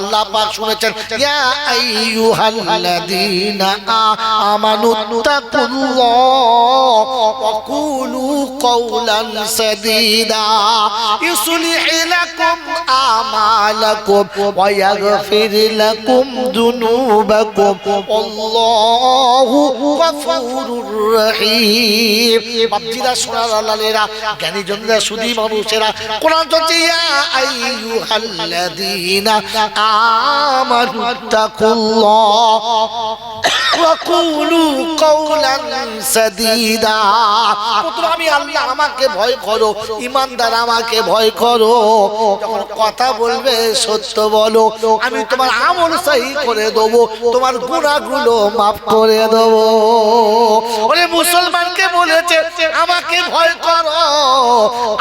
আল্লাহ পাক শুনেছেন, ইয়া আইয়ুহাল্লাযীনা আমানু তাকুল্লাহ ওয়া কুলু কওলান সাদীদা ইউসলিহ লাকুম আমালাকুম ওয়া ইয়াগফির লাকুম যুনুবাকুম আল্লাহু গফুরুর রহিম। বাপজিরা, সোনার লালেরা, জ্ঞানী জনরা, সুধী মানুষেরা, কোরআন বলছে ইয়া আইয়ুহাল্লাযীনা আমানু তাকুল্লাহ ওয়া কুলু কওলান সাদীদা। পুত্র, আমি আল্লাহ, আমাকে ভয় করো, ঈমানদার আমাকে ভয় করো। যখন কথা বলবে সত্য বলো, আমি তোমার আমল সহি করে দেবো, তোমার গুনাহগুলো মাফ করে দেবো। ওরে মুসলমানকে বলেছে আমাকে ভয় করো।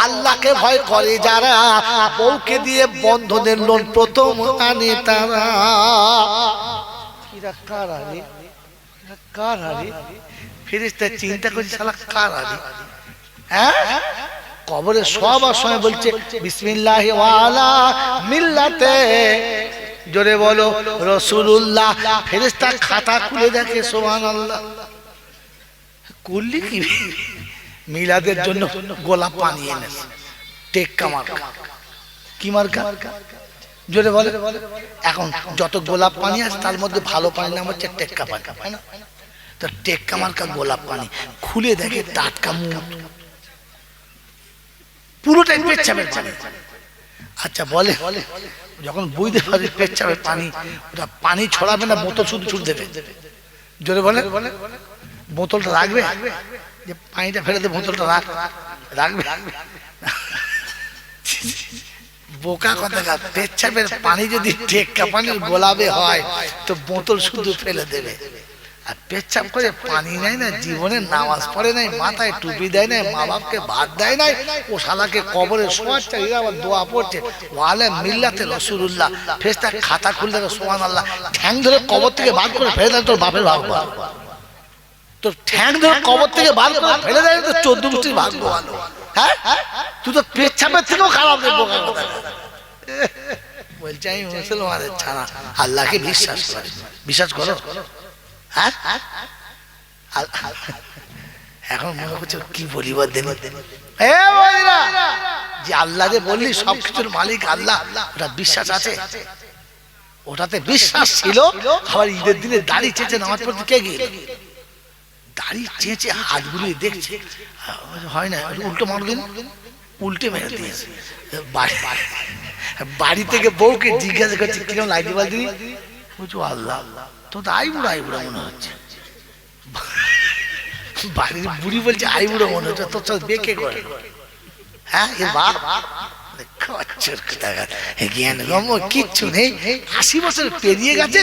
আল্লাহকে ভয় করে যারা, বউকে দিয়ে বন্ধনের লোন প্রথম আনে তারা। কার আরে, কার আরে? ফেরেশতা চিন্তা করছে, শালা কার আরে? হ্যাঁ, কবরে সবার সময় বলছে বিসমিল্লাহি ওয়া আলা মিল্লাতে, জোরে বলো রাসূলুল্লাহ। ফেরেশতা খাতা খুলে দেখে, সুবহানাল্লাহ। করলি কি? মিলাদের জন্য গোলাপ পানি এনেছে, টেক্কা মার্কা। কি মার্কা? জোরে বলে। এখন যত গোলাপ পানি আছে তার মধ্যে ভালো পানি নাম হচ্ছে টেক্কা পানি, তাই না? তো টেক্কা মার্কা গোলাপ পানি খুলে দেখে টাটকা মুখ, পুরোটাই পেচ্ছাপের পানি। আচ্ছা বলে, যখন বুঝতে পারে পেচ্ছাপের পানি, ওটা পানি ছড়াবে না, বোতল শুধু ছুট দেবে। জোরে বলে। বোতলটা রাখবে, যে পানিটা ফেলে দে, বোতলটা রাখবে। বোকা কথা, পেচ্ছাপের পানি যদি টেক্কা পানির গোলাপে হয় তো বোতল শুধু ফেলে দেবে। আর পেচ্ছাপ করে পানি নেয় না, জীবনে নামাজ পড়ে নাই, মাথায় টুপি দেয় নাই, মা বাপকে ভাত দেয় নাই, ও শালাকে কবরে শোয়াচ্ছে, এরা আবার দোয়া পড়ছে ওয়ালে মিল্লাতে রাসূলুল্লাহ। ফেরেশতা খাতা খুলে দেখে, সুবহানাল্লাহ, ঠ্যাং ধরে কবর থেকে বার করে ফেলে দেয় তোর বাপের ভাগ্য। তোর ঠ্যাং ধরে কবর থেকে বার করে ফেলে দেয় তো 14 গোষ্ঠীর ভাগ্য। হ্যাঁ, তুই তো পেচ্ছাপের থেকেও খারাপ রে বোকা কথা। বলছি আমি মুসলমানের ছাড়া আল্লাহকে বিশ্বাস করি, বিশ্বাস করো? হ্যাঁ, এখন মনে করছে কি বলিব দেন, যে আল্লাহ যে বললি সবকিছুর মালিক আল্লাহ, ওটা বিশ্বাস আছে? ওটাতে বিশ্বাস ছিল। আবার ঈদের দিনে দাড়ি চেঁচে নামাজ পড়তে কে গিয়ে দাড়ি চেঁচে হাত বুলিয়ে দেখছে, হয় না, উল্টো মার দিন, উল্টে মেরে দিয়েছে। বাড়ি থেকে বউকে জিজ্ঞাসা করছে কিরকম লাগছে, বলছি বুঝছো আল্লাহ তো আইবুড়ো আইবুড়ো মনে হচ্ছে। বাড়ির বুড়ি বলছে আইবুড়ো মনে হচ্ছে, তোর সাথে বেঁকে করে। হ্যাঁ, এর বাপ কিচ্ছু নেই, 80 বছর পেরিয়ে গেছে,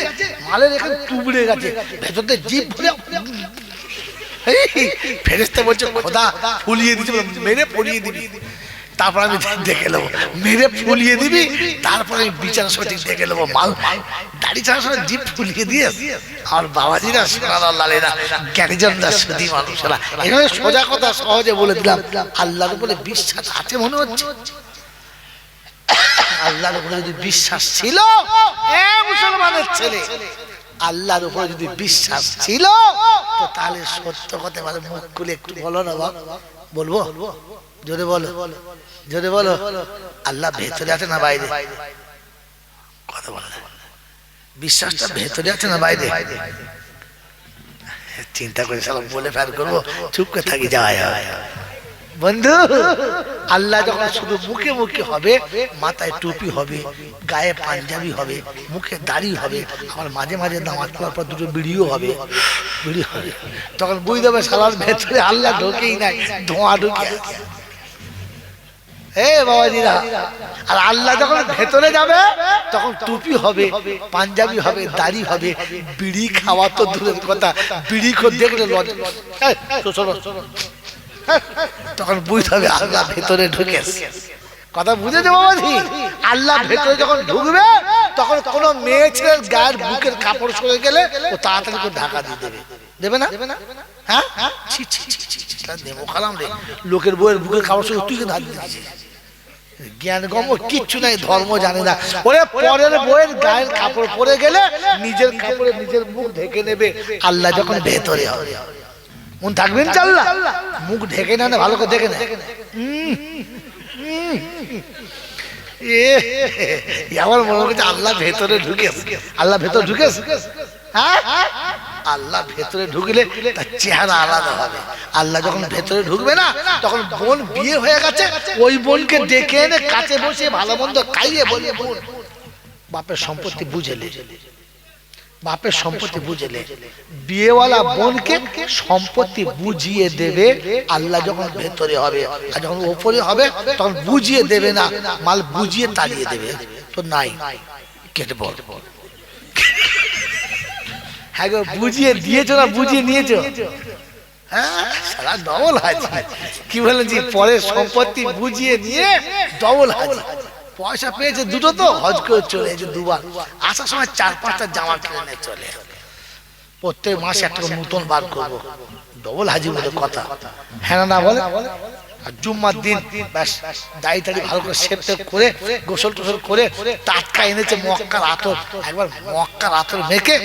মালের এখানে টুবড়ে গেছে, ভেতর থেকে জিভ ভরে। ফেরেশতা বলছে খোদা ফুলিয়ে দিচ্ছে, মেরে ফুলিয়ে দিবি, তারপর আমি দেখে নেবো। মেরে ফুলিয়ে দিবি, তারপর আমি বিচার সঠিক দেখে নেবো। মাল দাড়ি ছাড়া সময় জিভ ফুলিয়ে দিয়ে আমার বাবাজিরা, সোনারা, জ্ঞানীজনরা, সুধী মানুষেরা, এখানে সোজা কথা সহজে বলে দিলাম। আল্লাহর উপরে বিশ্বাস আছে মনে হচ্ছে? আল্লাহর উপরে যদি বিশ্বাস ছিল, মুসলমানের ছেলে, আল্লাহর উপরে যদি বিশ্বাস ছিল তো তাহলে সত্য কথা বলে মুখ খুলে একটু বলো না বাবা। বলবো? জোরে বলো, জোরে বলো। আল্লাহ ভেতরে আছে না বাইরে? কথা বলে, বিশ্বাসটা ভেতরে আছে না বাইরে? চিন্তা করে সব বলে ফের করবো, চুপ করে থাকি, যায় বন্ধু। আল্লাহ যখন শুধু মুখে মুখে হবে, মাথায় টুপি হবে, গায়ে পাঞ্জাবি হবে, মুখে দাড়ি হবে, আমার মাঝে মাঝে নামাজ পড়ার পর দুটো বিড়িও হবে, তখন বুঝতে হবে সালার ভেতরে আল্লাহ ঢোকেই নাই, ধোঁয়া ঢুকে। বাবাজিরা, আর আল্লাহ যখন ভেতরে যাবে তখন টুপি হবে, পাঞ্জাবি হবে, দাড়ি হবে, বিড়ি খাওয়া তো দূরের কথা, বিড়ি দেখলে তখন বুঝতে হবে আল্লাহ ভেতরে ঢুকেছে। কথা বুঝেছে বাবাজি? আল্লাহ ভেতরে যখন ঢুকবে তখন কোন মেয়ে ছেলের গায়ের বুকের কাপড় সরে গেলে ও তাড়াতাড়ি করে ঢাকা দিয়ে দেবে, দেবে না? হ্যাঁ, লোকের বউয়ের বুকের কাপড় সরে তুই কিন্তু হাত দিয়েছিস, জ্ঞানগম্য কিচ্ছু নাই, ধর্ম জানে না। ওরে পরের বইয়ের গায়ের কাপড় পরে গেলে নিজের কাপড়ে নিজের মুখ ঢেকে নেবে, আল্লাহ যখন ভেতরে হবে মন থাকবেন আল্লাহ মুখ ঢেকে না, ভালো করে দেখে না। আমার মনে হচ্ছে আল্লাহ ভেতরে ঢুকেছে, আল্লাহ ভেতরে ঢুকেছে। হ্যাঁ, আল্লাহ ভেতরে ঢুকলে তার চেহারা আলাদা হবে। আল্লাহ যখন ভেতরে ঢুকবে না, তখন বোন বিয়ে হয়ে গেছে, ওই বোনকে ডেকে এনে কাছে বসে ভালো মন্দ খাইয়ে বলে, বোন বাপের সম্পত্তি বুঝেলে, বাপের সম্পত্তি বুঝেলে। বিয়েওয়ালা বোনকে সম্পত্তি বুঝিয়ে দেবে আল্লাহ যখন ভেতরে হবে, আর যখন ওপরে হবে তখন বুঝিয়ে দেবে না, মাল বুঝিয়ে তাড়িয়ে দেবে। তো নাই কেটে বল, হ্যাঁ গো বুঝিয়ে দিয়েছো না বুঝিয়ে নিয়েছো? হ্যাঁ সারা ডবল হাজি। কি বলেন জি, পরে সম্পত্তি বুঝিয়ে নিয়ে ডবল হাজি। পয়সা পেয়েছে দুটো, তো হজ করে চলে এসেছে দুবার, আসার সময় 4-5টা জামা কিনে চলে, প্রত্যেক মাসে একটা নতুন বার করবো, ডবল হাজি বলে কথা। হ্যাঁ না বলে। আর জুম্মার দিন ব্যাস দাড়ি টাড়ি ভালো করে শেপ টেপ করে গোসল টোসল করে টাটকা এনেছে মক্কার আতর, একবার মক্কার আতর মেখে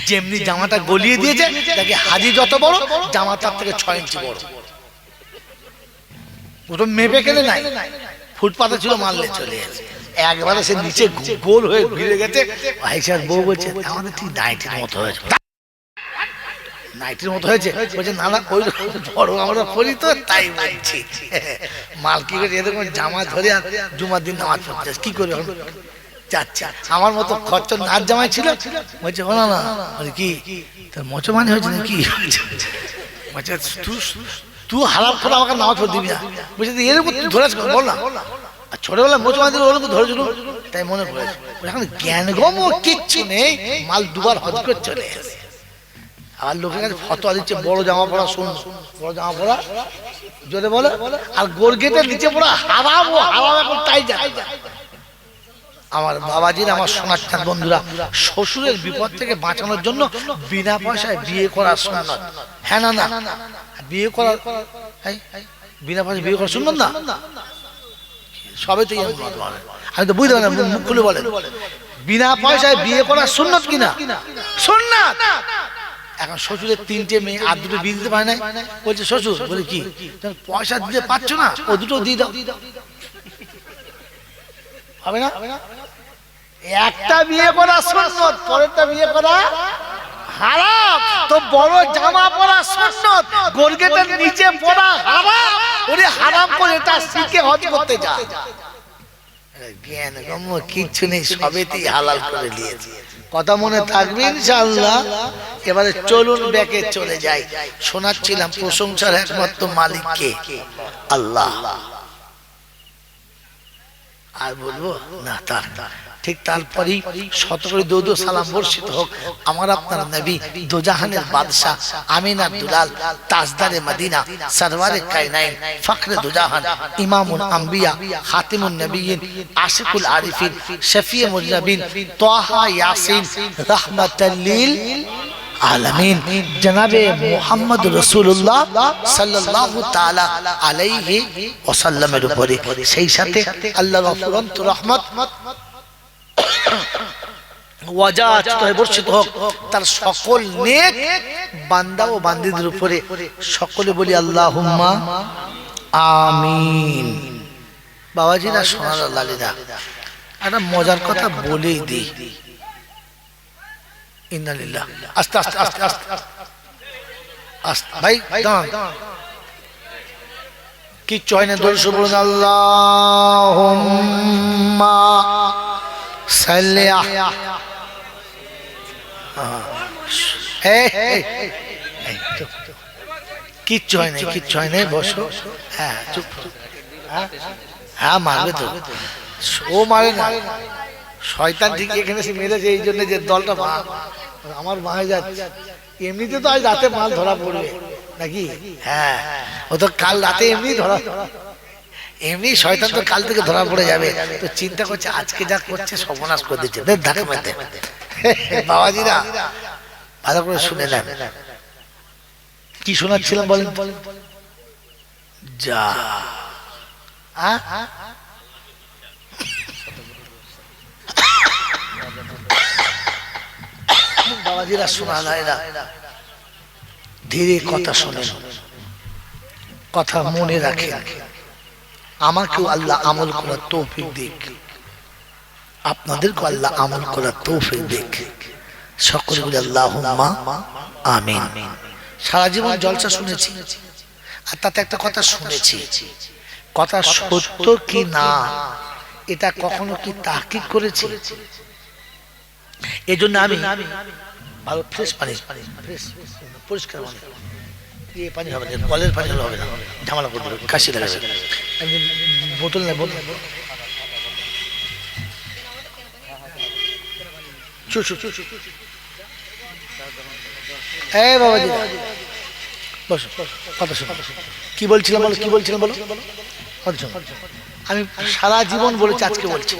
যেমনি জামাটা গলিয়ে দিয়েছে, দেখে হাজি যত বড় জামা তার থেকে 6 ইঞ্চি বড়। ওটা মেপে কেনে নাই, ফুটপাতে ছিল, মারলে চলে গেছে। একবারে সে নিচে গোল হয়ে ঘুরে গেছে। ভাইসার বউ বলছে আমাদের ঠিক নাইটির মতো হয়েছে, নাইটির মতো হয়েছে। বলছে না না ওই বড় আমরা পড়ি তো তাই বলছি। মাল কি করে এরকম জামা ধরে আর জুমার দিন নামাজ পড়তে কি করে যাচ্ছে। আমার মতো খরচর নাচ জামাই ছিল, বলছে না না কি তোর মোচমানি হয়েছে নাকি? বলছে তুই হারাম করে আমাকে নামাজ পড়ে দিবি না। বলছে এরকম তুই ধরেছ বল না। আর ছোটবেলায় মোচমানি দিল ওরকম ধরেছিল, তাই মনে পড়েছে। এখন জ্ঞানগম কিচ্ছু নেই, মাল দুবার হজ করে চলে এসেছে। আর লোকের কাছে ফতোয়া দিচ্ছে বড় জামা পড়া শুন, বড় জামা পড়া জোরে বলে, আর গোরগেটের নিচে পড়া হারাম, ও হারাম এখন তাই যায়। আমার বাবাজির, আমার সোনার চাঁদ বন্ধুরা, শ্বশুরের বিপদ থেকে বাঁচানোর জন্য বিনা পয়সায় বিয়ে করার সুন্নাত। হ্যাঁ না না বিয়ে করার, বিনা পয়সায় বিয়ে করার সুন্নাত না, সবে তো আমি তো বুঝতে পারি না, মুখ খুলে বলেন বিনা পয়সায় বিয়ে করার সুন্নাত কিনা? সুন্নাত। এখন শ্বশুরের 3টে মেয়ে, আর 2টো বিয়ে দিতে পারে না, বলছে শ্বশুর বলে কি পয়সা দিতে পারছো না, ও 2টো দিয়ে দাও। হবে না? একটা বিয়ে করা সুন্নাত, পরেরটা বিয়ে করা হারাম। তো বড় জামা পরা সুন্নাত, গোরগেটের নিচে পড়া হারাম। ওরে হারাম করে এটা শিখে হজ করতে যা। জ্ঞান গম্য কিচ্ছু নেই, সবেতেই হালাল করে দিয়েছে। কথা মনে থাকবে ইনশাআল্লাহ। এবারে চলুন ব্যাকে চলে যাই। শোনাচ্ছিলাম প্রশংসার একমাত্র মালিক কে? আল্লাহ। আর বলবো না, তার ঠিক তারপরেই শতকরি দরুদ ও সালাম বর্ষিত হোক আমার আপনার নবী, দোজাহানের বাদশা, আমিনার দুলাল, তাজদারে মদিনা, সরওয়ারে কায়নাইন, ফখরে দোজাহান, ইমামুল আম্বিয়া, খাতিমুন নবিয়্যিন, আশিকুল আরিফিন, শফিয়ে মুজনবিন, তাহা ইয়াসিন, রাহমাতাল লিল আলামিন, জনাবে মুহাম্মদ রাসূলুল্লাহ সাল্লাল্লাহু তাআলা আলাইহি ওয়াসাল্লামের উপরে, সেই সাথে আল্লাহর অফুরন্ত রহমত ওয়াজাত বর্ষিত হোক তার সকল নেক বান্দা ও বান্দীদের উপরে। সকলে বলি আল্লাহুম্মা আমিন। বাবাজিরা, সোনার লালিদা, একটা মজার কথা বলেই দিই। ইন্নালিল্লাহ। আস্তে আস্তে আস্তে আস্তে আস্তে ভাই দাঁড়ান, কি চয়নে দর্শ বলুন আল্লাহুম্মা সাল্লি কিচ্ছু হয় না, কিচ্ছু হয় না, বসো। হ্যাঁ চুপ। হ্যাঁ মারবে তো, ও মারে না, শয়তান ঠিক এখানে সে মেরেছে, এই জন্য যে দলটা আমার মায়ে যাচ্ছে। এমনিতে তো আজ রাতে মাল ধরা পড়বে নাকি? হ্যাঁ, ও তো কাল রাতে এমনি ধরা, এমনি শয়তান তো কাল থেকে ধরা পড়ে যাবে। তো চিন্তা করছে আজকে যা করছে সর্বনাশ করে দিচ্ছে, ধাক্কা মারতে। বাবাজিরা ভালো করে শুনে নেন, কি শোনাচ্ছিলাম বলেন? যা বাবাজিরা, শোনা এরা ধীরে কথা শোনেন, কথা মনে রাখে। আমাকেও আল্লাহ আমল করার তৌফিক দিক, আপনাদেরকে আল্লাহ আমল করার তৌফিক দিক। সকলে বলে আল্লাহুম্মা আমিন। সারা জীবন জলসা শুনেছি, আর তাতে একটা কথা শুনেছি, কথা সত্য কি না এটা কখনো কি তাহকিক করেছি? এই জন্য আমি ভালো ফ্রেশ পানি, পরিষ্কার পানি, এই পানি হবে না, কলের পানি হলে হবে না, ঝামেলা করবে, কাশি লাগাবে। বোতল নেই, বোতল বাবাজি বসো, কথা শোনো। কি বলছিলাম বলো, কি বলছিলাম বলো। আমি সারা জীবন বলেছি, আজকে বলছি,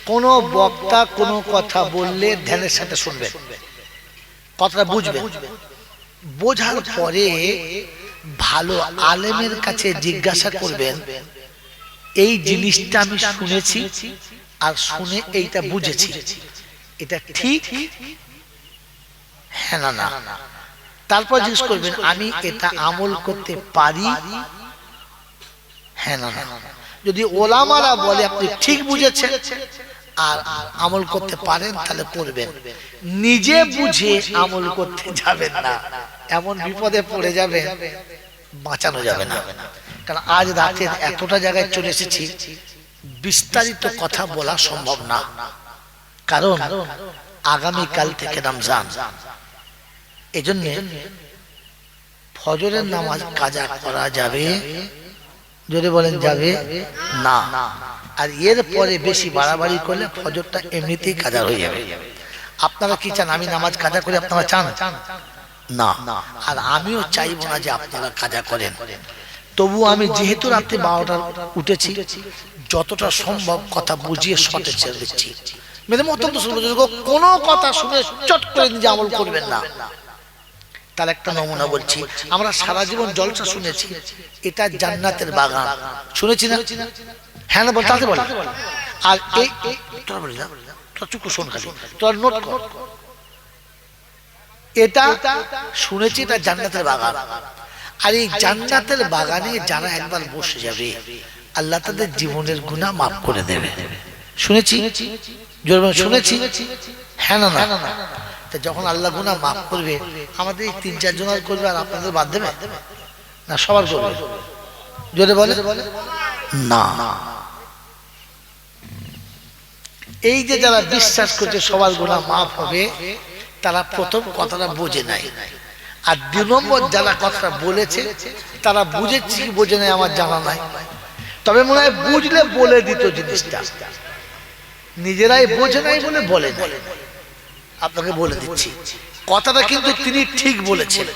কোন বক্তা কোনো কথা বললে ধ্যানের সাথে শুনবেন, কথাটা বুঝবেন, বোঝার পরে ভালো আলেমের কাছে জিজ্ঞাসা করবেন, এই জিনিসটা আমি শুনেছি আর শুনে এইটা বুঝেছি, এটা ঠিক হ্যাঁ না না। তারপর জিজ্ঞেস করবেন, আমি এটা আমল করতে পারি হ্যাঁ না না। যদি ওলামারা বলে আপনি ঠিক বুঝেছেন আর আমল করতে পারেন তাহলে করবেন, নিজে বুঝে আমল করতে যাবেন না, এমন বিপদে পড়ে যাবে বাঁচানো যাবে না। কারণ আজ রাতে এতটা জায়গায় চলে এসেছি, বিস্তারিত কথা বলা সম্ভব না, কারণ আগামীকাল থেকে রমজান। এজন্য ফজরের নামাজ কাজা করা যাবে, যদি বলেন যাবে না, আর এর পরে বেশি বাড়াবাড়ি করলে ফজরটা এমনিতেই কাজা হয়ে যাবে। আপনারা কি চান আমি নামাজ কাজা করে? আপনারা চান না, আর আমিও চাইবো না যে আপনারা কাজা করেন। তবু আমি যেহেতু রাত্রি 12টা উঠেছি, যতটা সম্ভব কথা বুঝিয়ে শর্টে ছেড়ে দিচ্ছি। মেরে অত্যন্ত কোনো কথা শুনে চট করে নিজে আমল করবেন না। তার একটা নমুনা বলছি, আমরা সারা জীবন জলসা শুনেছি, এটা জান্নাতের বাগান, শুনেছি না? হ্যাঁ না বল, তাতে বল। আর এই তোরা বলি না, তোরা চুপ শোন, খালি তোরা নোট কর, এটা শুনেছি এটা জান্নাতের বাগান। আর এই জান্নাতের বাগানে যারা একবার বসে যাবে, আল্লাহ তাদের জীবনের গুনাহ মাফ করে দেবে। শুনেছি, শুনেছি হ্যাঁ না না। যখন আল্লাহ গুনাহ মাফ করবে, আমাদের এই 3-4 জনের করবে আর আপনাদের বাদ দেবে না? সবার করবে, জোরে বলে না। এই যে যারা বিশ্বাস করছে সবার গুনাহ মাফ হবে, তারা প্রথম কথাটা বোঝে নাই, আর 2 নম্বর যারা কথাটা বলেছে তারা বুঝেছে কি বোঝে নাই আমার জানা নাই, তবে মনে হয় বুঝলে বলে দিত জিনিসটা, নিজেরাই বোঝে নাই বলে বলে নাই। আপনাকে বলে দিচ্ছি, কথাটা কিন্তু তিনি ঠিক বলেছেন,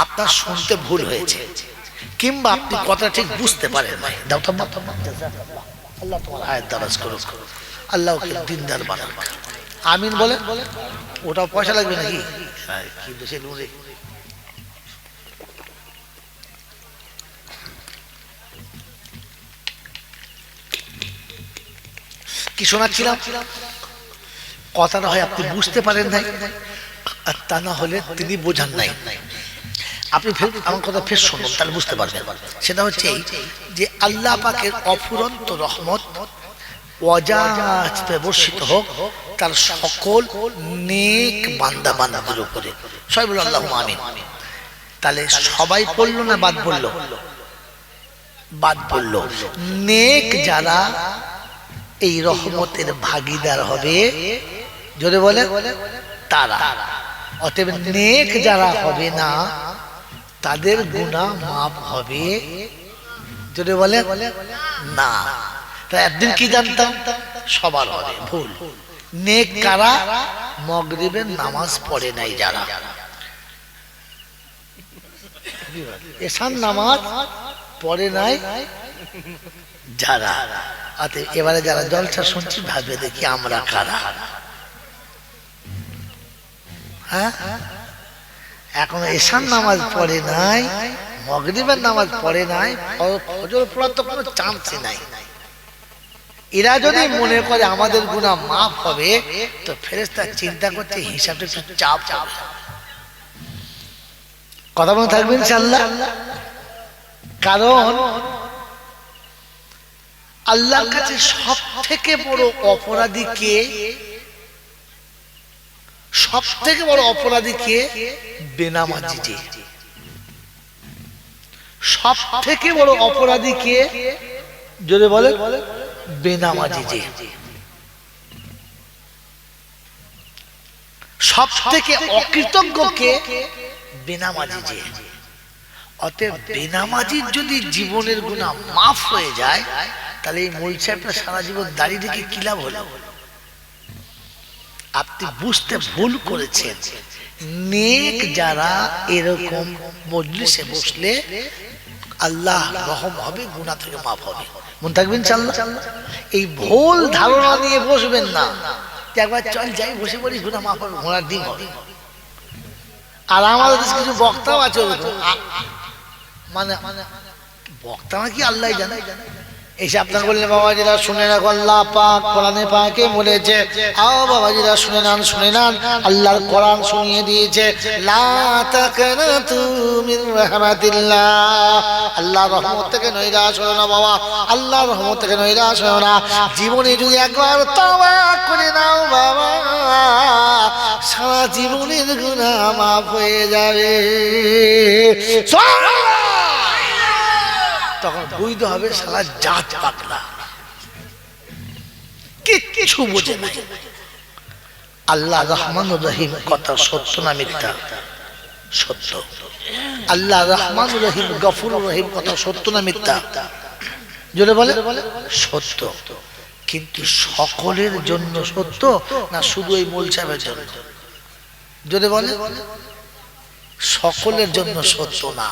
আপনার শুনতে ভুল হয়েছে, কিংবা আপনি কথা ঠিক বুঝতে পারেন নাই। দাও তো আল্লাহ তোমার হায়াত দারাজ করুক, আল্লাহ ওকে দিনদার বানাক, আমিন বলে। ওটাও পয়সা লাগবে নাকি? কিন্তু সে নুরে কি শোনাচ্ছিলাম, কথাটা হয় আপনি বুঝতে পারেন নাই, আর তা না হলে তিনি বোঝান নাই। আপনি আমার কথা ফের শুনুন, তাহলে বুঝতে পারবেন। সেটা হচ্ছে যে আল্লাহ পাকের অফুরন্ত রহমত ওয়াজাতে বর্ষিত হোক তার সকল নেক বান্দা বান্দাদের উপরে। সবাই বলল আল্লাহুম্মা আমিন। তাহলে সবাই পড়লো না বাদ পড়লো? বাদ পড়লো। নেক যারা এই রহমতের ভাগীদার হবে, জোরে বলে তারা। অতএব নেক যারা হবে না তাদের গুনাহ মাফ হবে, জোরে বলে না। তাই একদিন কি জানতাম, সবার হবে ভুল। নেক কারা? মাগরিবের নামাজ পড়ে নাই যারা, এশার নামাজ পড়ে নাই যারা। এবারে যারা জলসা শুনছি ভাববে দেখি আমরা কারা। হ্যাঁ, এখন এশার নামাজ পড়ে নাই মাগরিবের নামাজ পড়ে নাই, ফজর পড়ার তো কোনো চান্সই নাই। এরা যদি মনে করে আমাদের গুনাহ মাফ হবে, তো ফেরেশতা চিন্তা করছে হিসাবটা একটু চাপ হবে। কথা মনে থাকবে ইনশাআল্লাহ। কারণ আল্লাহর কাছে সব থেকে বড় অপরাধী কে? সব থেকে বড় অপরাধী কে? বেনামাজি। যে সব থেকে বড় অপরাধী কে? জোরে বলে বেনামাজি। যে সব থেকে অকৃতজ্ঞ কে? বেনামাজি। যে অতএব বেনামাজির যদি জীবনের গুনাহ মাফ হয়ে যায়, তাহলে এই মূল সাহেবটা সারা জীবন দাঁড়িয়ে রেখে কি লাভ হলো? আপনি বুঝতে ভুল করেছেন। নেক যারা এরকম মজলিসে বসলে আল্লাহ রহম হবে, গুনাহ থেকে মাফ হবে। মন থাকবেন ইনশাআল্লাহ। এই ভুল ধারণা নিয়ে বসবেন না যে একবার চল যাই বসে পড়ি, গুনাহ মাফ হবে, ঘোড়ার ডিম হবে। আর আমাদের কিছু বক্তাও আছে, মানে বক্তা কি আল্লাহ জানে। এসে আপনার বললেন বাবাজিরা শুনে রাখো, আল্লাহ পাক কোরআনে পাকে বলেছে, আও বাবাজিরা শুনে নেন, আল্লাহর কোরআন শুনিয়ে দিয়েছে, লা তাকনাতু মির রাহমাতিল্লাহ, আল্লাহর রহমত থেকে নৈরাশ হও না বাবা, আল্লাহর রহমত থেকে নৈরাশ হও না। জীবনে যদি একবার তওবা করে নাও বাবা, সারা জীবনের গুনাহ মাফ হয়ে যাবে। তখন বুঝতে হবে শালা জাত পাগলা, কিছু বোঝে না। আল্লাহ রহমানুর রহিম কথা সত্য না মিথ্যা? সত্য। আল্লাহ রহমানুর রহিম গফুরুর রহিম কথা সত্য না মিথ্যা? জোরে বলে সত্য। কিন্তু সকলের জন্য সত্য না শুধু এই মূল সাহেবের জন্য? জোরে বলে সকলের জন্য সত্য না।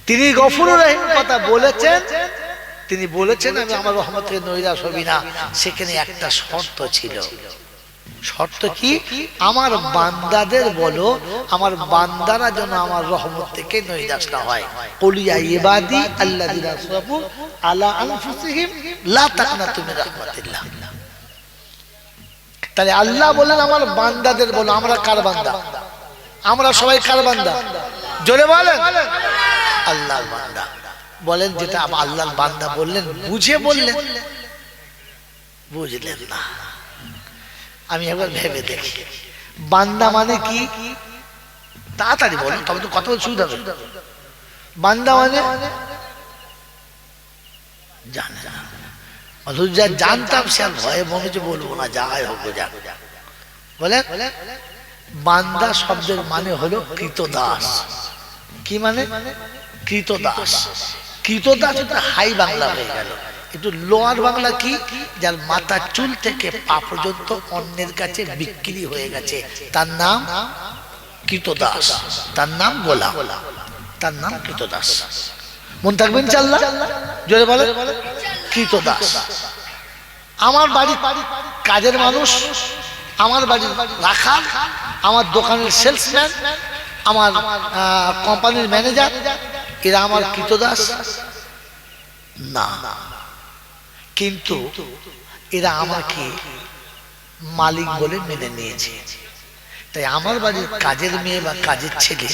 তিনি গফুরুর রহিম কথা বলেছেন, তিনি বলেছেন আমি আমার রহমত থেকে নৈরাশ হবি না। সেখানে একটা শর্ত ছিল। শর্ত কি? আমার বান্দাদের বলো, আমার বান্দারা যেন আমার রহমত থেকে নৈরাশ না হয়। কুলিয়া ইবাদি আল্লাযিনা আসরাফু আলা আনফুসিহিম লা তাকনাতু মির রাহমাতিল্লাহ। তাহলে আল্লাহ বলেন আমার বান্দাদের বলো। আমরা কার বান্দা? আমরা সবাই কার বান্দা? জোরে বলেন আল্লাহর বান্দা। বলেন যেটা আল্লাহর বান্দা বললেন বুঝে বললেন, বুঝলেন না। আমি একবার ভেবে দেখি বান্দা মানে কি? তাড়াতাড়ি বলেন, তবে তো কথা বলতে সুবিধা হবে। বান্দা মানে জানে না, অথচ যা জানতাম সে আর ভয়ে মনে হচ্ছে বলবো না, যাই হোক যাক। বলে বান্দা শব্দের মানে হলো কৃতদাস। কি মানে? কৃতদাস। কৃতদাস এটা হাই বাংলা হয়ে গেল। একটু লোয়ার বাংলা কি? যার মাথা চুল থেকে পা পর্যন্ত অন্যের কাছে বিক্রি হয়ে গেছে, তার নাম কৃতদাস, তার নাম গোলাম, তার নাম কৃতদাস। মন থাকবেন ইনশাআল্লাহ। জোরে বলে কৃতদাস। আমার বাড়ি কাজের মানুষ, আমার বাড়ির রাখাল, আমার দোকানের সেলসম্যান, আমার কোম্পানির ম্যানেজার, এরা আমার কৃতদাস না। কিন্তু এরা আমাকে মালিক বলে মেনে নিয়েছে। তাই আমার বাড়ির কাজের মেয়ে বা কাজের ছেলে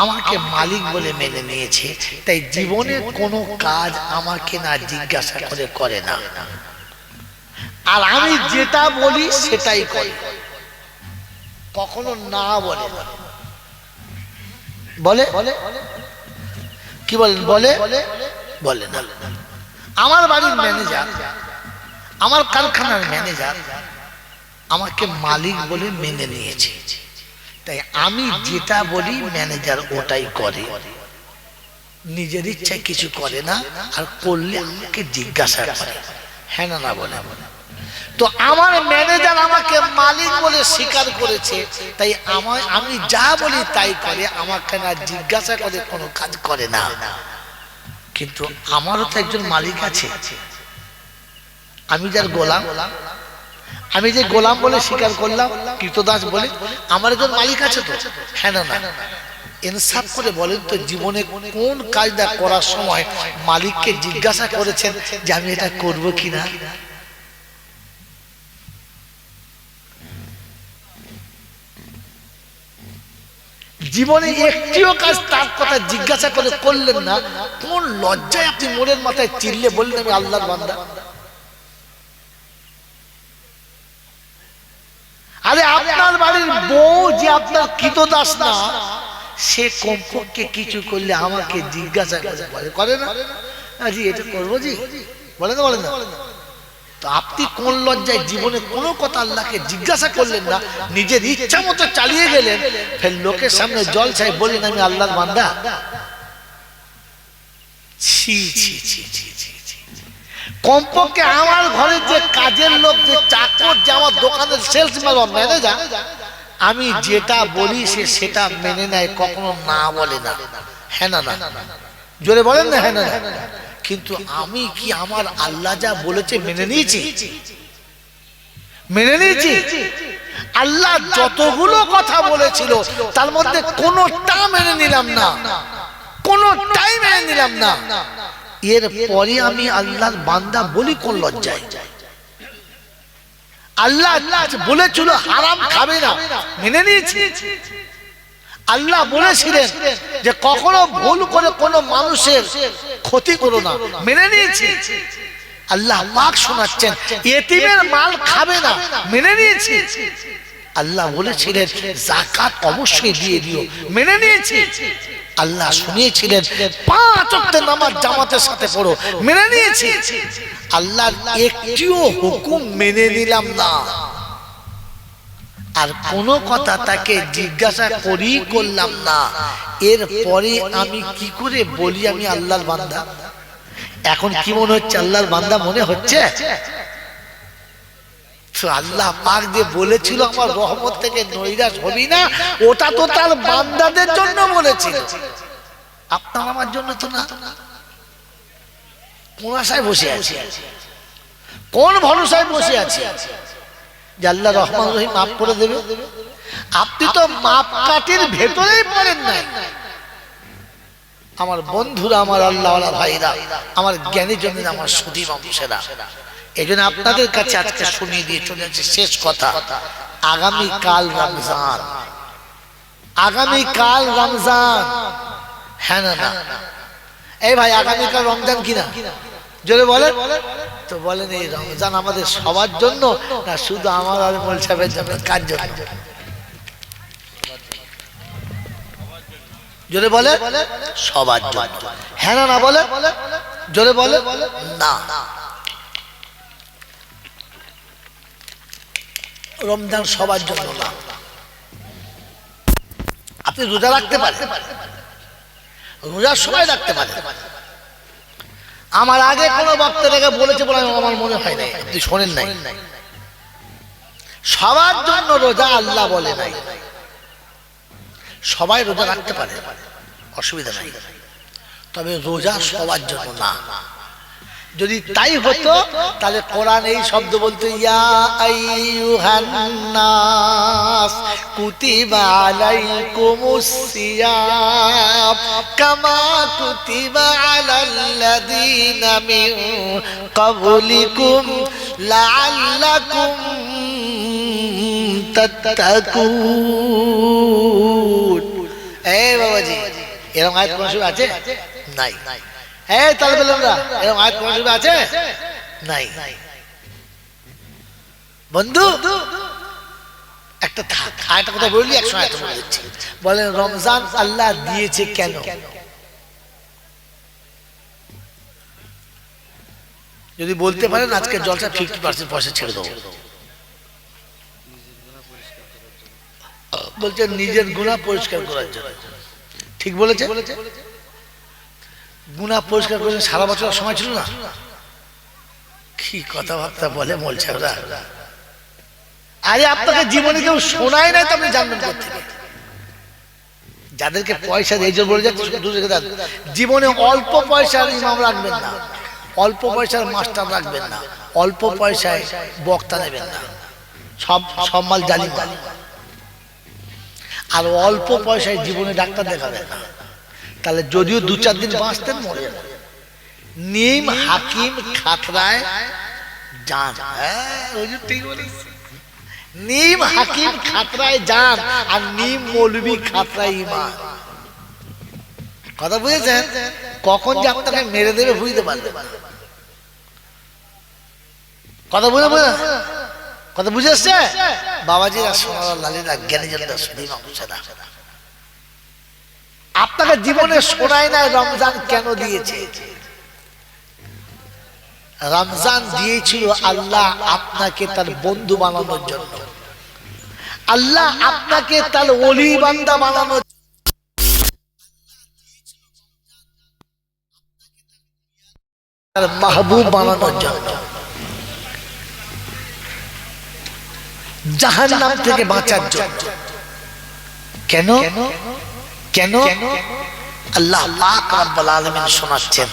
আমাকে মালিক বলে মেনে নিয়েছে। তাই জীবনে কোনো কাজ আমাকে না জিজ্ঞাসা করে করে না। আর আমি যেটা বলি সেটাই করে, কখনো না বলে না। বলে কি বলেন? বলে না। আমার বাড়ির ম্যানেজার, আমার কারখানার ম্যানেজার আমাকে মালিক বলে মেনে নিয়েছে। তাই আমি যেটা বলি ম্যানেজার ওটাই করে, নিজের ইচ্ছায় কিছু করে না। আর করলে আমাকে জিজ্ঞাসা করে, হ্যাঁ না না বলে। তো আমার ম্যানেজার আমাকে মালিক বলে স্বীকার করেছে, তাই আমি যা বলি তাই করে, আমাকে না জিজ্ঞাসা করে কোনো কাজ করে না। কিন্তু আমারও তো একজন মালিক আছে, আমি যার গোলাম। আমি যে গোলাম বলে স্বীকার করলাম, কৃতদাস বলে, আমার একজন মালিক আছে তো, হ্যাঁ না না? ইনসাফ করে বলেন তো, জীবনে কোন কাজটা করার সময় মালিককে জিজ্ঞাসা করেছেন যে আমি এটা করব কিনা? জীবনে একটিও কাজ তার কথা জিজ্ঞাসা করে করলেন না, কোন লজ্জায় আপনি মনের মাথায় চিল্লে বললেন আমি আল্লাহর বান্দা? আরে আপনার বাড়ির বউ যে আপনার কৃতদাস না, সে কমপক্ষে কিছু করলে আমাকে জিজ্ঞাসা করে না, জি এটা করবো, জি বলে না, বলে না। তো আপনি কোন লজ্জায় জীবনে কোনো কথা আল্লাহকে জিজ্ঞাসা করলেন না, নিজের ইচ্ছা মতো চালিয়ে গেলেন, ফের লোকের সামনে জলসায় বললেন আমি আল্লাহর বান্দা? ছি ছি ছি ছি ছি। কমপক্ষে আমার ঘরে যে কাজের লোক, যে চাকর, যে আমার দোকানের সেলসম্যান বা ম্যানেজার, আমি যেটা বলি সে সেটা মেনে নেয়, কখনো না বলে না, হ্যাঁ না না, জোরে বলেন না হ্যাঁ না না। কিন্তু আমি কি আমার আল্লাহ যা বলেছে মেনে নিয়েছি? মেনে নিয়েছি। আল্লাহ যতগুলো কথা বলেছিল তার মধ্যে কোনোটা মেনে নিলাম না, কোনোটাই মেনে নিলাম না। এর পরে আমি আল্লাহর বান্দা বলি কোন লজ্জায়? আল্লাহ বলেছিল হারাম খাবে না, মেনে নিয়েছি। আল্লাহ বলেছিলেন যে কখনো ভুল করে কোনো মানুষের ক্ষতি করো না, মেনে নিয়েছি। আল্লাহ পাক শোনাচ্ছেন ইতিমের মাল খাবে না, মেনে নিয়েছি। আল্লাহ বলেছিলেন যাকাত অবশ্যই দিয়ে দিও, মেনে নিয়েছি। আল্লাহ শুনিয়েছিলেন 5 ওয়াক্তের নামাজ জামাতের সাথে পড়ো, মেনে নিয়েছি। আল্লাহর একটিও হুকুম মেনে নিলাম না, আর কোনো কথা তাকে জিজ্ঞাসা করি করলাম না। এরপরে আমি কি করে বলি আমি আল্লাহর বান্দা? এখন কি মনে হচ্ছে? আল্লাহর বান্দা মনে হচ্ছে? আল্লাহ পাক যে বলেছিল আমার রহমত থেকে নৈরাশ হবি না, ওটা তো তার বান্দাদের জন্য বলেছিল, আপনার আমার জন্য তো না। কোন আশায় বসে আছি? কোন ভরসায় বসে আছি যে আল্লাহ রহমান রহিম মাফ করে দেবে? আপনি তো মাপকাঠির ভেতরেই পড়েন নাই। আমার বন্ধুরা, আমার আল্লাহওয়ালা ভাইরা, আমার জ্ঞানী জনের, আমার সুধী মানুষেরা, এই জন্য আপনাদের কাছে আজকে শুনিয়ে দিয়ে চলে যাচ্ছে শেষ কথা। আগামীকাল রমজান, আগামীকাল রমজান, হ্যাঁ না না? এই ভাই আগামীকাল রমজান কিনা? জোরে বলেন তো। বলেন এই রমজান আমাদের সবার জন্য না শুধু আমার আর মোল সাহেবের জন্য? কার জন্য? জোরে বলে সবার জন্য, হ্যাঁ না না বলে? জোরে বলে না। রমজান সবার জন্য না। আপনি রোজা রাখতে পারেন, রোজার সময় রাখতে পারেন। আমার আগে কোনো বক্তাটাকে বলেছে বলে আমার মনে হয় নাই, আপনি শোনেন নাই। সবার জন্য রোজা আল্লাহ বলে নাই। সবাই রোজা রাখতে পারে, অসুবিধা নাই, তবে রোজা সবার জন্য না। যদি তাই হতো তাহলে কোরআন এই শব্দ বলতো, ইয়া আইয়ুহান নাস কুতিবা আলাইকুমুস সিয়াম কামা কুতিবা আলাল্লাযীনা মিন ক্বাবলিকুম লাআল্লাকুম তাত্তাকুন। এই বাবাজি, এরকম আয়াত কোন সুরে আছে? নাই। এই তাহলে বললাম এরকম আয়াত কোন সুরে আছে? নাই। বন্ধু একটা থাক, আরেকটা কথা বললি, একসময় আয়াত বলে দিচ্ছি। বলেন রমজান আল্লাহ দিয়েছে কেন? যদি বলতে পারেন আজকে জলসা 50% পয়সা ছেড়ে দেবো। বলছে নিজের গুনাহ পরিষ্কার করার জন্য। ঠিক বলেছে? গুনাহ পরিষ্কার করে সারা বছর সময় ছিল না? কি কথাবার্তা বলে মোলছেরা। আরে আপনাকে জীবনে কেউ শোনায় নাই তো আপনি জানবেন কোথেকে? যাদেরকে পয়সা দিয়ে বলে যাচ্ছে জীবনে অল্প পয়সার ইমাম রাখবেন না, অল্প পয়সার মাস্টার রাখবেন না, অল্প পয়সায় বক্তা নেবেন না, সব মাল জালিম মাল। আর অল্প পয়সায় জীবনে ডাক্তার দেখাবেন না, তাহলে যদিও 2-4 দিন বাঁচতেন মরে যাবেন। নিম হাকিম খাতরায় যান, ঠিক বলেছি। নিম হাকিম খাতরায় যান আর নিম মৌলবি খাতরায় ঈমান। কথা বুঝেছেন? কখন যে আপনাকে মেরে দেবে বুঝতে পারবেন না। কথা বুঝে কথা বুঝে আসছে বাবাজিরা, সোনার লালীরা, জ্ঞানীজনরা, সুধীমা মুর্শিদা, আপনাকে জীবনে শোনায় নাই রমজান কেন দিয়েছে? রমজান দিয়েছিল আল্লাহ আপনাকে তার বন্ধু বানানোর জন্য, আল্লাহ আপনাকে তার ওলি বান্দা বানানোর, তার মাহবুব বানানোর জন্য, জাহান্নাম থেকে বাঁচার জন্য। কেন কেন আল্লাহ পাক রব্বুল আলামিন শোনাচ্ছেন,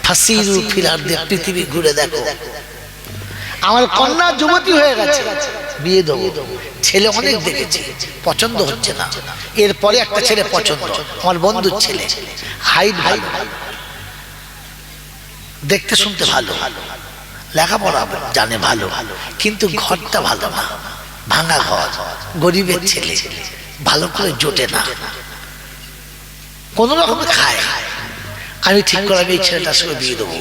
ফাসিরু ফিল আরদি, পৃথিবী ঘুরে দেখো। আমার কন্যা যুবতী হয়ে গেছে, বিয়ে দেবো, ছেলে অনেক দেখেছি, পছন্দ হচ্ছে না। এরপরে একটা ছেলে পছন্দ, আমার বন্ধুর ছেলে, হাইট ভালো, দেখতে শুনতে ভালো, লেখাপড়া জানে ভালো, কিন্তু ঘরটা ভালো না, ভাঙা ঘর, গরিবের ছেলে, ভালো করে জোটে না, কোন রকম খায়। আমি ঠিক করলাম এই ছেলেটার সঙ্গে বিয়ে দেবো।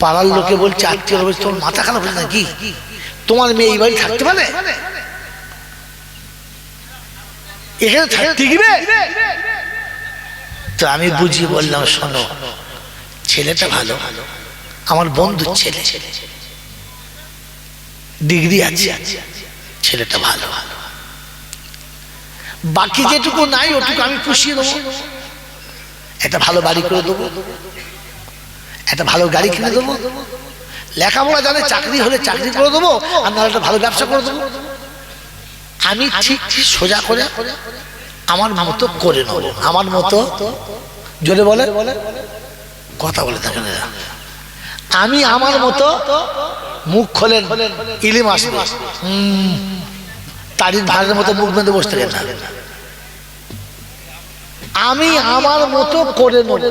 পাড়ার লোকে বলছে, আত্মীয় বলছে, তোমার মাথা খারাপ হয়েছে নাকি? তোমার মেয়ে এই বাড়ি থাকতে পারে? এখানে থাকতে গিয়ে তো আমি বুঝিয়ে বললাম, শোনো, ছেলেটা ভালো, আমার বন্ধুর ছেলে, ডিগ্রি আছে, ছেলেটা ভালো, বাকি যেটুকু নাই ওটুকু আমি পুষিয়ে দেবো। একটা ভালো বাড়ি করে দেবো, একটা ভালো গাড়ি কিনে দেবো, লেখাপড়া জানে, চাকরি হলে চাকরি করে দেবো, আর নাহলে একটা ভালো ব্যবসা করে দেবো। আমি ঠিক সোজা করে আমার মতো করে নেবো, আমার মতো। জোরে বলে, কথা বলে থাকেন, আমি আমার মতো মুখ খোলেন, ইলিম আসবে, তারিখ ভাগের মতো মুখ বেঁধে বসতে গেল না। আমি আমার মতো করে নেব,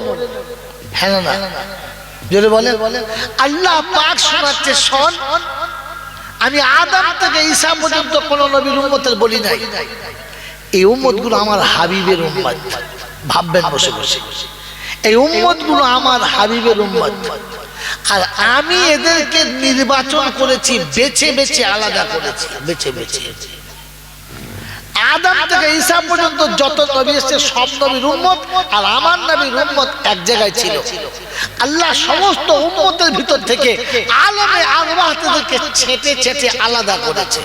হ্যাঁ না? জোরে বলে, আল্লাহ পাক শোনাচ্ছে, শোন, আমি আদম থেকে ঈসা পর্যন্ত কোন নবীর উম্মতের বলি নাই। এই উম্মত গুলো আমার হাবিবের উম্মত। ভাববেন বসে বসে, এই উম্মত গুলো আমার হাবিবের উম্মত, আর আমি এদেরকে নির্বাচন করেছি, বেছে বেছে আলাদা করেছি, বেছে বেছে। আদম থেকে ঈসা পর্যন্ত যত নবী এসেছে সব নবীর উম্মত, আর আমার নবীর উম্মত এক জায়গায় ছিল। আল্লাহ সমস্ত উম্মতের ভিতর থেকে আলমে আরওয়াহকে ছেটে ছেটে আলাদা করেছে।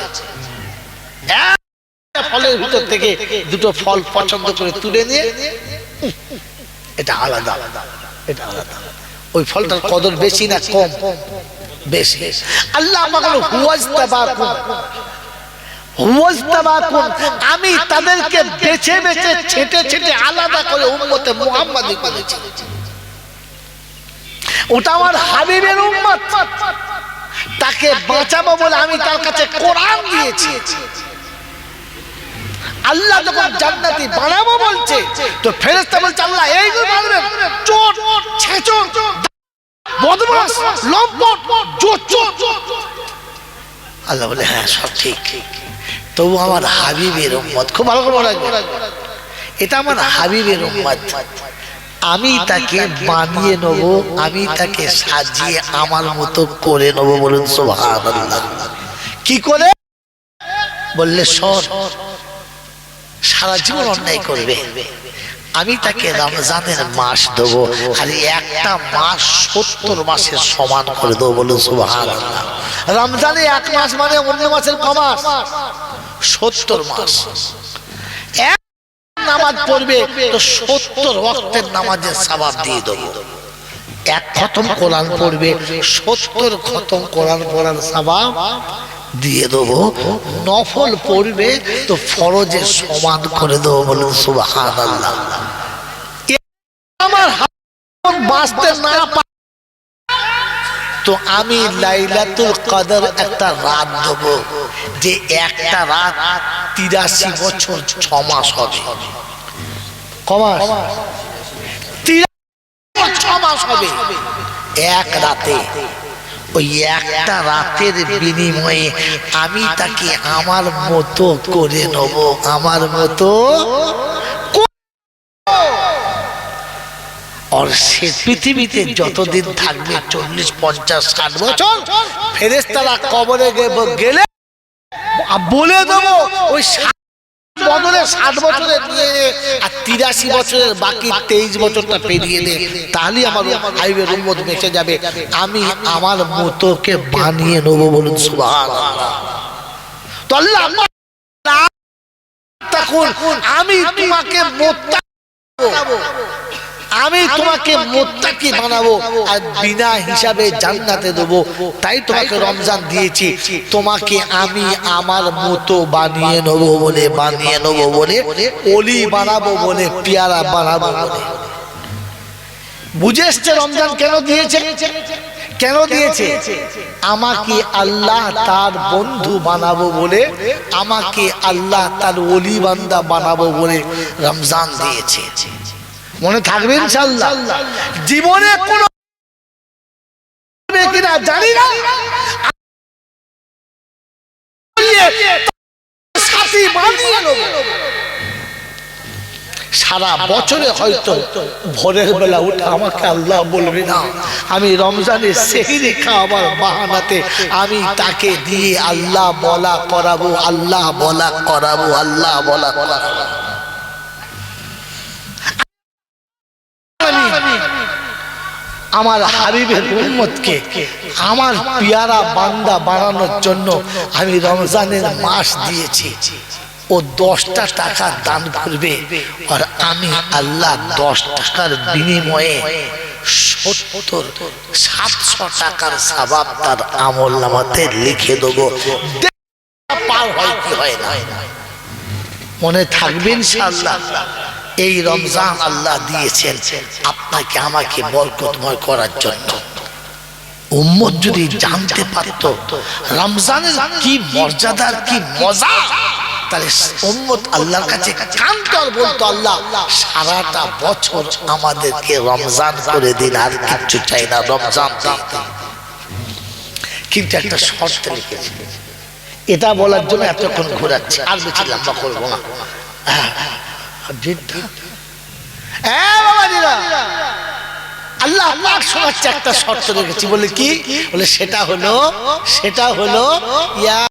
ফলের ভিতর থেকে দুটো ফল পছন্দ করে তুলে নিয়ে, এটা আলাদা, এটা আলাদা। ওই ফলটার কদর বেশি না কম? বেশি। আল্লাহ আমাকে আমি তাদেরকে বেছে বেছে ছেটে ছেটে আলাদা করে উম্মতে মুহাম্মাদি করেছি। ওটা আমার হাবিবের উম্মত, তাকে বাঁচাবো বলে আমি তার কাছে কোরআন দিয়েছি। আল্লাহ যখন জান্নাতি বানাবো বলছে, তো ফেরেশতা বলছে, আল্লাহ এই মারবেন, চোর, ছেচর, বদমাশ, লম্পট, জোচ্চোর। আল্লাহ বলে, হ্যাঁ সব ঠিক, তবু আমার হাবিবের উম্মত। খুব ভালো করে রাখবে, এটা আমার হাবিবের উম্মত, আমি তাকে বানিয়ে নেব, আমি তাকে সাজিয়ে আমার মতো করে নেব। বলুন সুবহানাল্লাহ। কি করে? বললে, শোন, সারা জীবন অন্যায় করবে, আমি তাকে রমজানের মাস দেবো, খালি একটা মাস 70 মাসের সমান করে দেবো। বলুন সুবহানাল্লাহ। রমজানে 1 মাস মানে অন্য মাসের কমাস, 70 মাস। এক নামাজ পড়বে তো 70 ওয়াক্তের নামাজের সওয়াব দিয়ে দেবো। এক খতম কোরআন পড়বে, 70 খতম কোরআন পড়ার সওয়াব দিয়ে দেবো। নফল পড়বে তো ফরজের সমান করে দেবো। বলুন সুবহানাল্লাহ। আমার বাঁচতে না তো আমি লাইলাতুল কদর একটা রাত দেব, যে একটা রাত 83 বছর 6 মাস হবে। কমাস 6 মাস হবে এক রাতে। ওই একটা রাতের বিনিময়ে আমি তাকে আমার মতো করে নেব, আমার মতো। আর সে পৃথিবীতে যতদিন থাকবে 40, 50, 60 বছর, ফেরেশতারা কবরে গেলে বলে দেবো ওই বদলে 60 বছরের নিয়ে আর 83 বছরের বাকি 23 বছরটা পেরিয়ে দে, তাহলে আমার হাইওয়ের উম্মত বেঁচে যাবে। আমি আমার মতোকে বানিয়ে নেবো, বলুন সুবহানাল্লাহ। তো আল্লাহ আমি তোমাকে আমি তোমাকে মোত্তাকি বানাবো আর বিনা হিসাবে জান্নাতে দেবো। তাই তোমাকে রমজান দিয়েছি, তোমাকে আমি আমার মতো বানিয়ে নেবো বলে ওলি বানাবো বলে, পেয়ারা বানাবো বলে। বুঝে এসছে রমজান কেন দিয়েছে? কেন দিয়েছে? আমাকে আল্লাহ তার বন্ধু বানাবো বলে, আমাকে আল্লাহ তার ওলি বান্দা বানাবো বলে রমজান দিয়েছে। মনে থাকবে ইনশাআল্লাহ। জীবনে কোনো কিনা জানি না, সাথী বানিয়ে নেব। সারা বছরে হয়তো ভোরের বেলা উঠে আমাকে আল্লাহ বলবে না, আমি রমজানের সেহরি খাওয়াবার বাহানাতে আমি তাকে দিয়ে আল্লাহ বলা করাবো, আল্লাহ বলা করাবো, আল্লাহ বলা করাবো। আমার হাবিবের উম্মতকে আমার পেয়ারা বান্দা বানানোর জন্য আমি রমজানের মাস দিয়েছি। ও 10টা টাকা দান করবে আর আমি আল্লাহ 10 টাকার বিনিময়ে 700 টাকার সওয়াব তার আমলনামাতে লিখে দেবো। পার হয় কি হয় না, মনে থাকবে ইনশাআল্লাহ। এই রমজান আল্লাহ দিয়েছেন আপনাকে আমাকে বরকতময় করার জন্য। উম্মত যদি জানতে পারত রমজানের কি মর্যাদার কি মজা, তাহলে উম্মত আল্লাহর কাছে কাঁদতো আর বলতো, আল্লাহ সারাটা বছর আমাদেরকে রমজান করে দিন, আর কিচ্ছু চাই না, রমজান দিন। কিন্তু একটা শর্ত লিখেছে, এটা বলার জন্য এতক্ষণ ঘোরাচ্ছে, আর বেশি লম্বা করবো না। আল্লাহ শোনাচ্ছে একটা শর্ত রেখেছি, বলে কি? বলে সেটা হলো ইয়া